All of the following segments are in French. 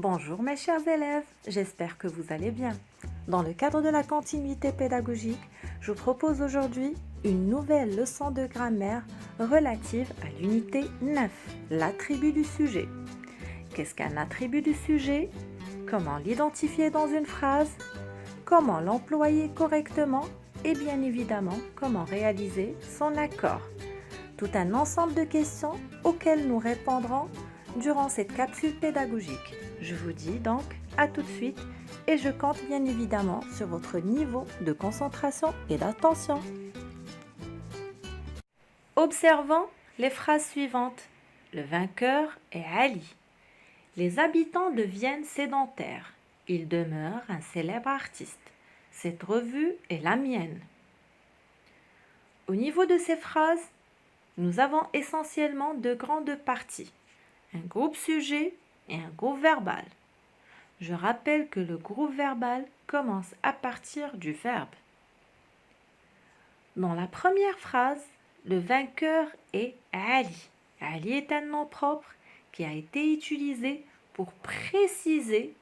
Bonjour mes chers élèves, j'espère que vous allez bien. Dans le cadre de la continuité pédagogique, je vous propose aujourd'hui une nouvelle leçon de grammaire relative à l'unité 9, l'attribut du sujet. Qu'est-ce qu'un attribut du sujet? Comment l'identifier dans une phrase? Comment l'employer correctement? Et bien évidemment, comment réaliser son accord. Tout un ensemble de questions auxquelles nous répondrons durant cette capsule pédagogique. Je vous dis donc à tout de suite et je compte bien évidemment sur votre niveau de concentration et d'attention. Observons les phrases suivantes. Le vainqueur est Ali. Les habitants deviennent sédentaires. Il demeure un célèbre artiste. Cette revue est la mienne. Au niveau de ces phrases, nous avons essentiellement deux grandes parties, un groupe sujet et un groupe verbal. Je rappelle que le groupe verbal commence à partir du verbe. Dans la première phrase, le vainqueur est Ali. Ali est un nom propre qui a été utilisé pour préciser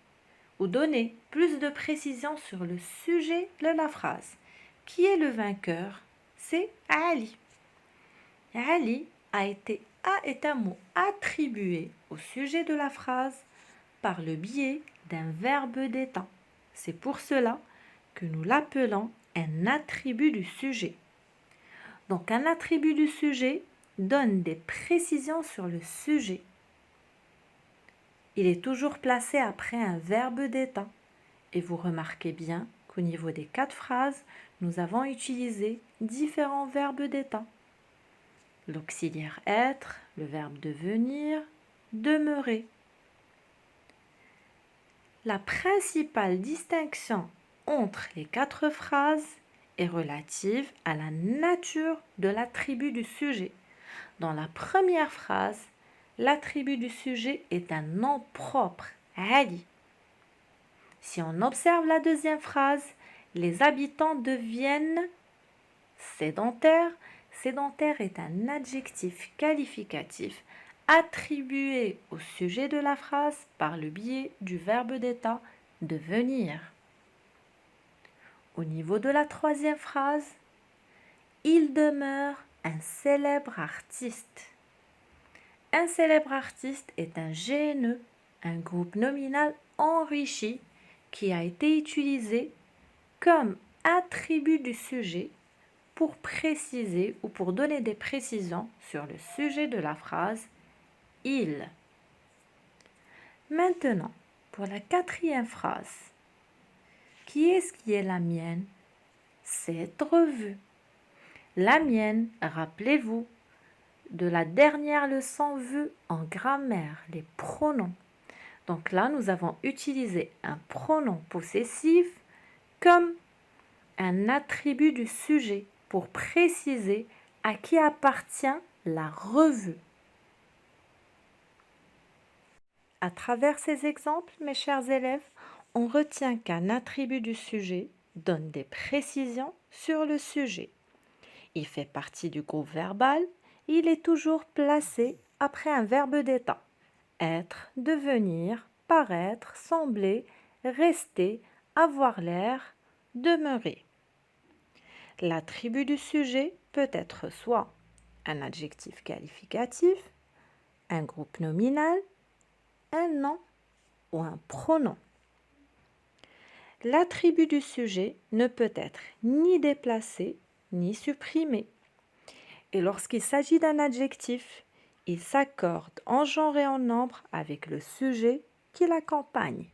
ou donner plus de précision sur le sujet de la phrase. Qui est le vainqueur? C'est Ali. Ali est un mot attribué au sujet de la phrase par le biais d'un verbe d'état. C'est pour cela que nous l'appelons un attribut du sujet. Donc un attribut du sujet donne des précisions sur le sujet. Il est toujours placé après un verbe d'état. Et vous remarquez bien qu'au niveau des 4 phrases, nous avons utilisé différents verbes d'état. L'auxiliaire être, le verbe devenir, demeurer. La principale distinction entre les 4 phrases est relative à la nature de l'attribut du sujet. Dans la première phrase, l'attribut du sujet est un nom propre, Ali. Si on observe la deuxième phrase, les habitants deviennent sédentaires. Sédentaire est un adjectif qualificatif attribué au sujet de la phrase par le biais du verbe d'état devenir. Au niveau de la troisième phrase, il demeure un célèbre artiste. Un célèbre artiste est un GNE, un groupe nominal enrichi qui a été utilisé comme attribut du sujet pour préciser ou pour donner des précisions sur le sujet de la phrase « il ». Maintenant, pour la quatrième phrase, qui est la mienne? Cette revue. La mienne, rappelez-vous, de la dernière leçon vue en grammaire, les pronoms. Donc là, nous avons utilisé un pronom possessif comme un attribut du sujet pour préciser à qui appartient la revue. À travers ces exemples, mes chers élèves, on retient qu'un attribut du sujet donne des précisions sur le sujet. Il fait partie du groupe verbal, il est toujours placé après un verbe d'état. Être, devenir, paraître, sembler, rester, avoir l'air, demeurer. L'attribut du sujet peut être soit un adjectif qualificatif, un groupe nominal, un nom ou un pronom. L'attribut du sujet ne peut être ni déplacé ni supprimé. Et lorsqu'il s'agit d'un adjectif, il s'accorde en genre et en nombre avec le sujet qui l'accompagne.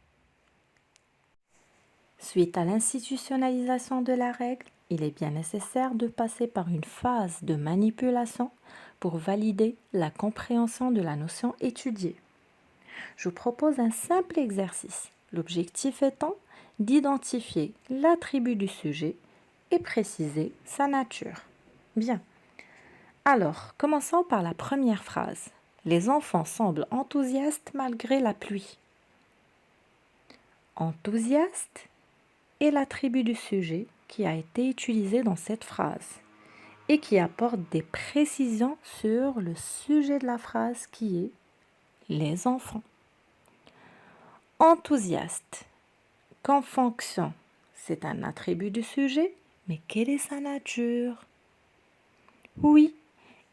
Suite à l'institutionnalisation de la règle, il est bien nécessaire de passer par une phase de manipulation pour valider la compréhension de la notion étudiée. Je vous propose un simple exercice, l'objectif étant d'identifier l'attribut du sujet et préciser sa nature. Bien. Alors, commençons par la première phrase. Les enfants semblent enthousiastes malgré la pluie. Enthousiaste est l'attribut du sujet qui a été utilisé dans cette phrase et qui apporte des précisions sur le sujet de la phrase qui est les enfants. Enthousiaste. Comme fonction, c'est un attribut du sujet, mais quelle est sa nature? Oui,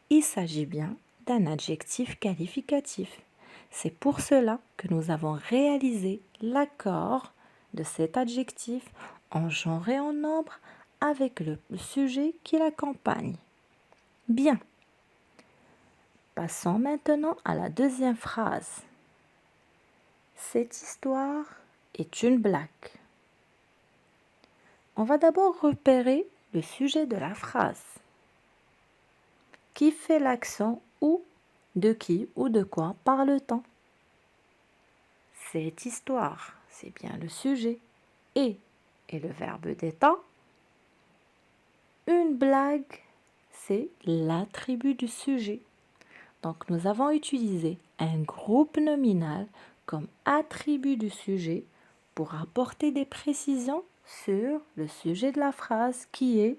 il s'agit bien d'un adjectif qualificatif. C'est pour cela que nous avons réalisé l'accord de cet adjectif en genre et en nombre avec le sujet qui l'accompagne. Bien. Passons maintenant à la deuxième phrase. Cette histoire est une blague. On va d'abord repérer le sujet de la phrase. Qui fait l'accent ou de qui ou de quoi parle-t-on? Cette histoire, c'est bien le sujet. Et le verbe d'être. Une blague, c'est l'attribut du sujet. Donc nous avons utilisé un groupe nominal comme attribut du sujet pour apporter des précisions sur le sujet de la phrase qui est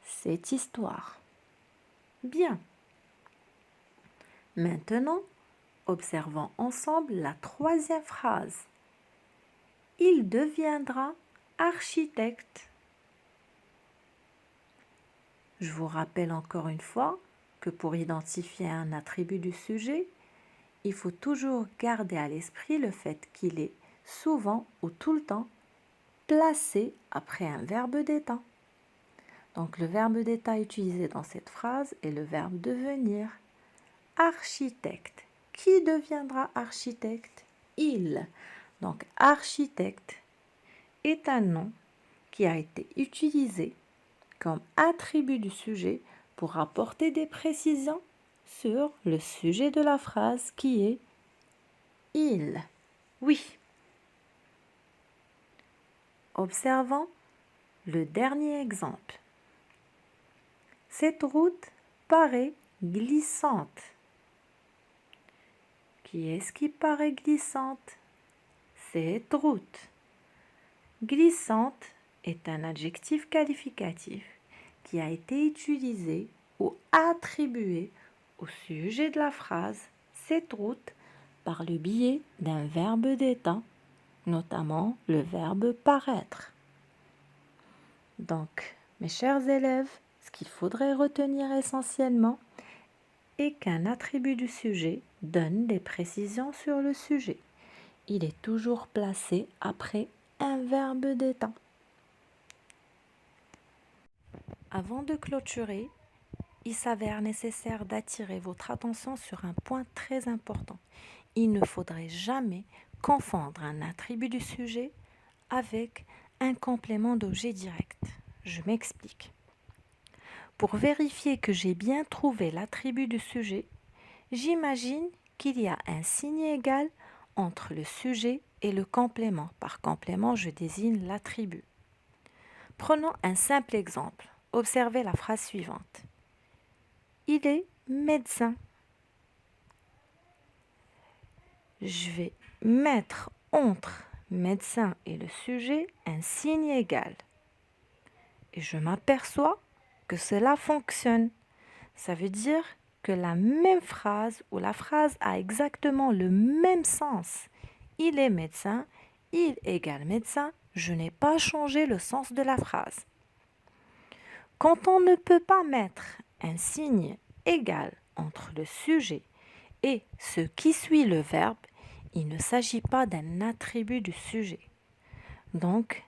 cette histoire. Bien. Maintenant, observons ensemble la troisième phrase. Il deviendra architecte. Je vous rappelle encore une fois que pour identifier un attribut du sujet, il faut toujours garder à l'esprit le fait qu'il est souvent ou tout le temps placé après un verbe d'état. Donc le verbe d'état utilisé dans cette phrase est le verbe devenir. Architecte. Qui deviendra architecte? Il. Donc architecte est un nom qui a été utilisé comme attribut du sujet pour apporter des précisions sur le sujet de la phrase qui est il. Oui. Observons le dernier exemple. Cette route paraît glissante. Qui est-ce qui paraît glissante? Cette route. Glissante est un adjectif qualificatif qui a été utilisé ou attribué au sujet de la phrase cette route par le biais d'un verbe d'état, notamment le verbe paraître. Donc, mes chers élèves, ce qu'il faudrait retenir essentiellement est qu'un attribut du sujet donne des précisions sur le sujet. Il est toujours placé après un verbe d'état. Avant de clôturer, il s'avère nécessaire d'attirer votre attention sur un point très important. Il ne faudrait jamais confondre un attribut du sujet avec un complément d'objet direct. Je m'explique. Pour vérifier que j'ai bien trouvé l'attribut du sujet, j'imagine qu'il y a un signe égal entre le sujet et le complément. Par complément, je désigne l'attribut. Prenons un simple exemple. Observez la phrase suivante. Il est médecin. Je vais mettre entre médecin et le sujet un signe égal. Et je m'aperçois que cela fonctionne. Ça veut dire que la même phrase ou la phrase a exactement le même sens. Il est médecin, il égale médecin, je n'ai pas changé le sens de la phrase. Quand on ne peut pas mettre un signe égal entre le sujet et ce qui suit le verbe, il ne s'agit pas d'un attribut du sujet. Donc,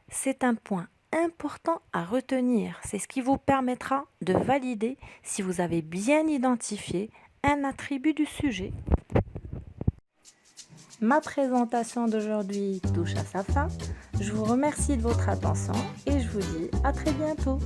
c'est un point important à retenir. C'est ce qui vous permettra de valider si vous avez bien identifié un attribut du sujet. Ma présentation d'aujourd'hui touche à sa fin. Je vous remercie de votre attention et je vous dis à très bientôt.